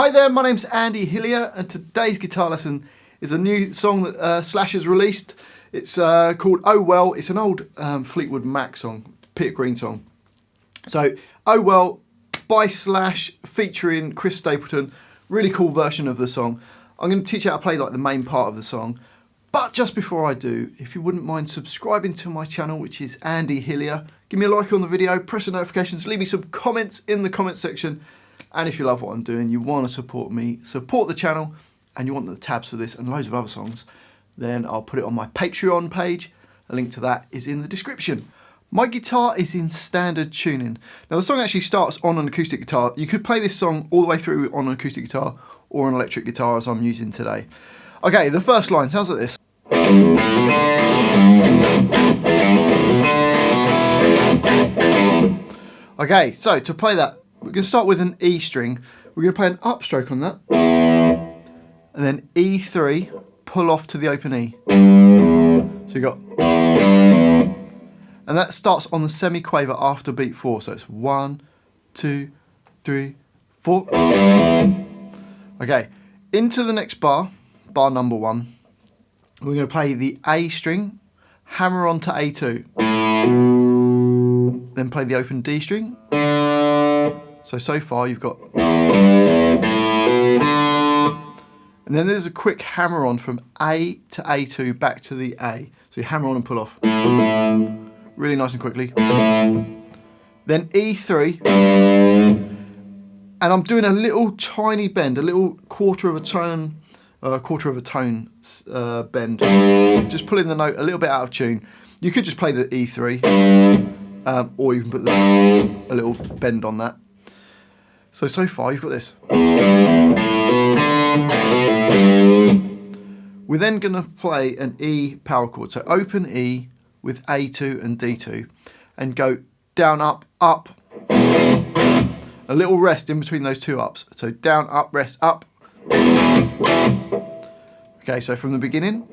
Hi there, my name's Andy Hillier, and today's guitar lesson is a new song that Slash has released. It's called Oh Well. It's an old Fleetwood Mac song, Peter Green song. So, Oh Well by Slash featuring Chris Stapleton. Really cool version of the song. I'm going to teach you how to play like the main part of the song. But just before I do, if you wouldn't mind subscribing to my channel, which is Andy Hillier, give me a like on the video, press the notifications, leave me some comments in the comment section. And if you love what I'm doing, you want to support me, support the channel, and you want the tabs for this and loads of other songs, then I'll put it on my Patreon page. A link to that is in the description. My guitar is in standard tuning. Now the song actually starts on an acoustic guitar. You could play this song all the way through on an acoustic guitar or an electric guitar as I'm using today. Okay, the first line sounds like this. Okay, so to play that, we're going to start with an E string. We're going to play an upstroke on that. And then E3, pull off to the open E. So you got... And that starts on the semi-quaver after beat 4. So it's 1, 2, 3, 4. Okay, into the next bar, bar number 1. We're going to play the A string, hammer on to A2. Then play the open D string. So far you've got... And then there's a quick hammer on from A to A2 back to the A. So you hammer on and pull off. Really nice and quickly. Then E3. And I'm doing a little tiny bend, a little quarter of a tone bend. Just pulling the note a little bit out of tune. You could just play the E3, or you can put a little bend on that. So far you've got this. We're then going to play an E power chord. So open E with A2 and D2 and go down, up, up. A little rest in between those two ups. So down, up, rest, up. Okay, so from the beginning.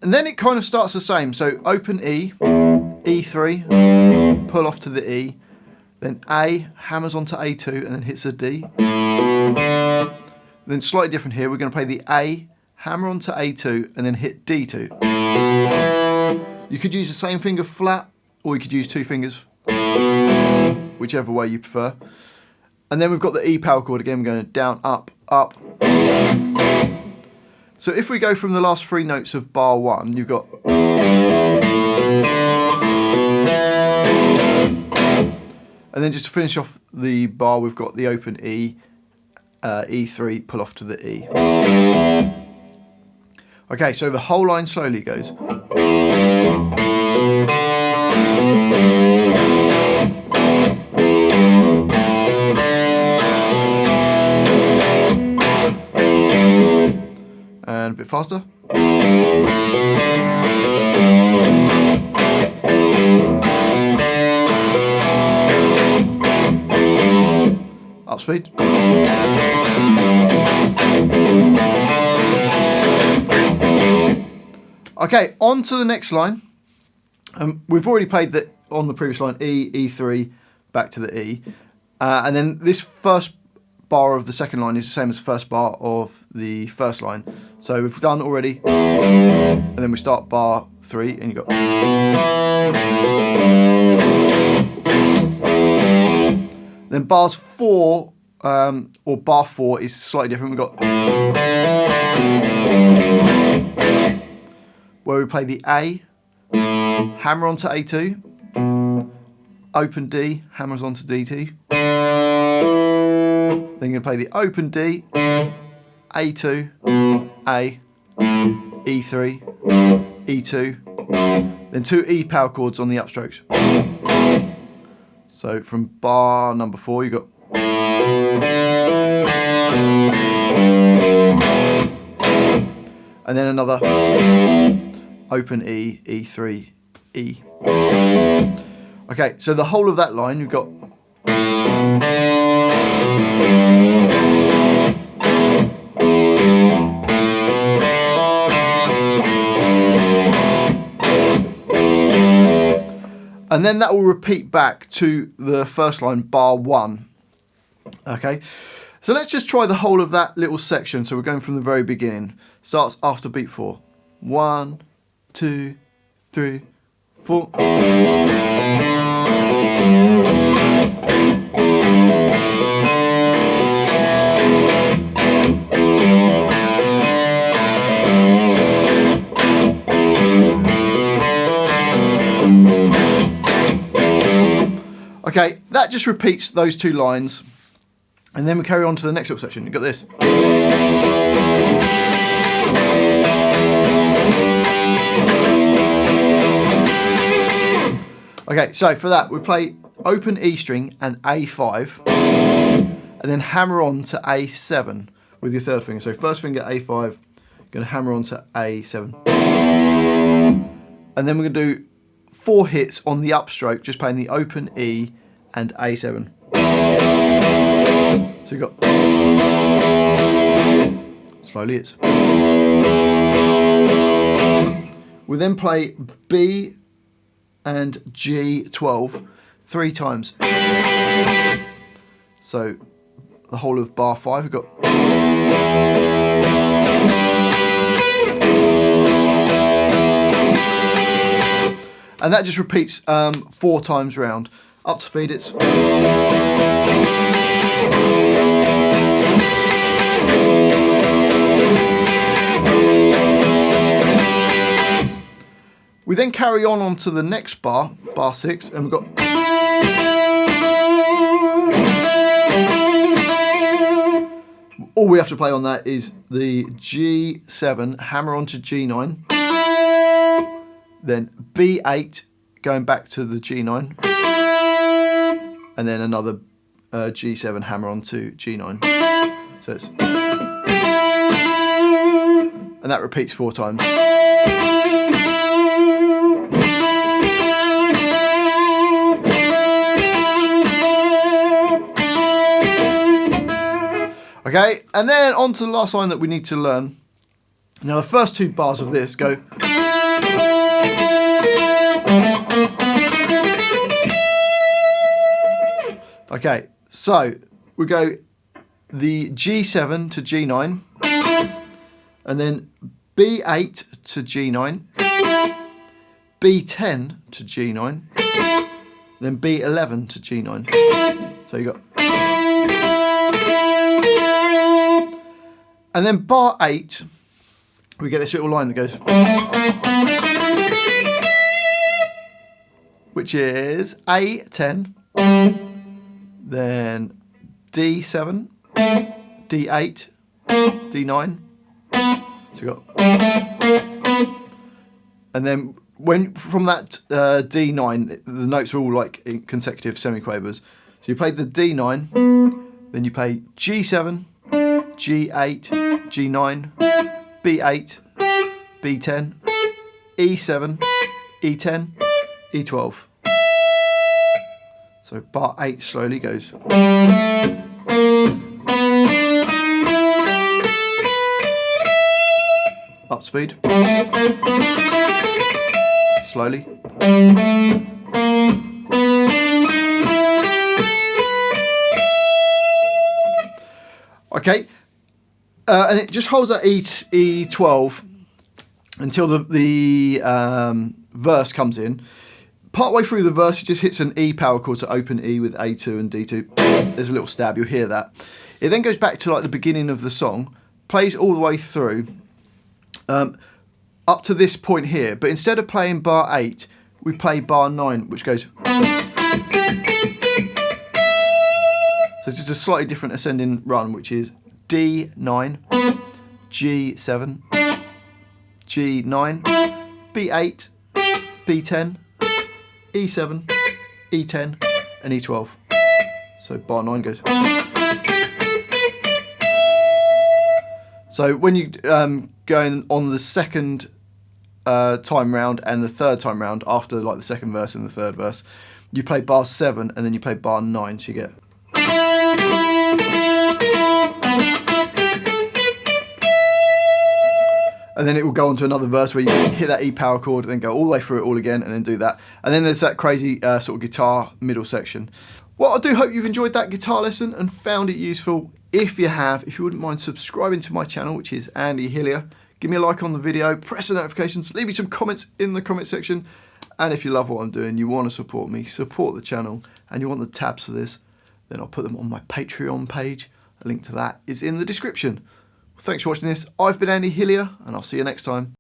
And then it kind of starts the same. So open E, E3, pull off to the E, then A, hammers onto A2 and then hits a D. Then slightly different here, we're going to play the A, hammer onto A2 and then hit D2. You could use the same finger flat or you could use two fingers, whichever way you prefer. And then we've got the E power chord again, we're going down, up, up. So if we go from the last 3 notes of bar 1, you've got... And then just to finish off the bar, we've got the open E, E3, pull off to the E. Okay, so the whole line slowly goes. And a bit faster. Up speed. Okay, on to the next line. We've already played that on the previous line, E, E3, back to the E. And then this first bar of the second line is the same as the first bar of the first line. So we've done already, and then we start bar 3, and you go. Then bars 4, or bar 4 is slightly different. We've got where we play the A, hammer onto A2, open D, hammers onto D2. Then you're going to play the open D, A2, A, E3, E2, then 2 E power chords on the upstrokes. So from bar number 4 you got... And then another open E, E3, E. Okay, so the whole of that line you've got... And then that will repeat back to the first line, bar 1. Okay, so let's just try the whole of that little section. So we're going from the very beginning. Starts after beat 4. 1, 2, 3, 4. Okay, that just repeats those 2 lines, and then we carry on to the next little section. You've got this. Okay, so for that we play open E string and A5, and then hammer on to A7 with your third finger. So first finger A5, going to hammer on to A7, and then we're going to do 4 hits on the upstroke, just playing the open E and A7. So you've got slowly it's. We then play B and G12 3 times. So the whole of bar 5 we've got. And that just repeats 4 times round. Up to speed it's. We then carry on to the next bar, bar 6, and we've got. All we have to play on that is the G7, hammer on to G9, then B8, going back to the G9, and then another G7, hammer on to G9. So it's. And that repeats 4 times. Okay, and then on to the last line that we need to learn. Now the first 2 bars of this go. Okay, so we go the G7 to G9, and then B8 to G9, B10 to G9, then B11 to G9. So you got. And then bar 8, we get this little line that goes, which is A10, then D7, D8, D9. So you got, and then when from that D9, the notes are all like in consecutive semiquavers. So you play the D9, then you play G7, G8, G9, B8, B10, E7, E10, E12. So bar 8 slowly goes. Up speed. Slowly. Okay. And it just holds that E12 until the verse comes in. Partway through the verse, it just hits an E power chord to open E with A2 and D2. There's a little stab, you'll hear that. It then goes back to like the beginning of the song, plays all the way through up to this point here. But instead of playing bar 8, we play bar 9, which goes. So it's just a slightly different ascending run, which is D9, G7, G9, B8, B10, E7, E10, and E12. So bar 9 goes. So when you going on the second time round and the third time round, after like the second verse and the third verse, you play bar 7 and then you play bar 9, so you get. and then it will go on to another verse where you hit that E power chord, and then go all the way through it all again, and then do that. And then there's that crazy sort of guitar middle section. Well, I do hope you've enjoyed that guitar lesson and found it useful. If you have, if you wouldn't mind subscribing to my channel, which is Andy Hillier, give me a like on the video, press the notifications, leave me some comments in the comment section. And if you love what I'm doing, you want to support me, support the channel, and you want the tabs for this, then I'll put them on my Patreon page. A link to that is in the description. Well, thanks for watching this. I've been Andy Hillier, and I'll see you next time.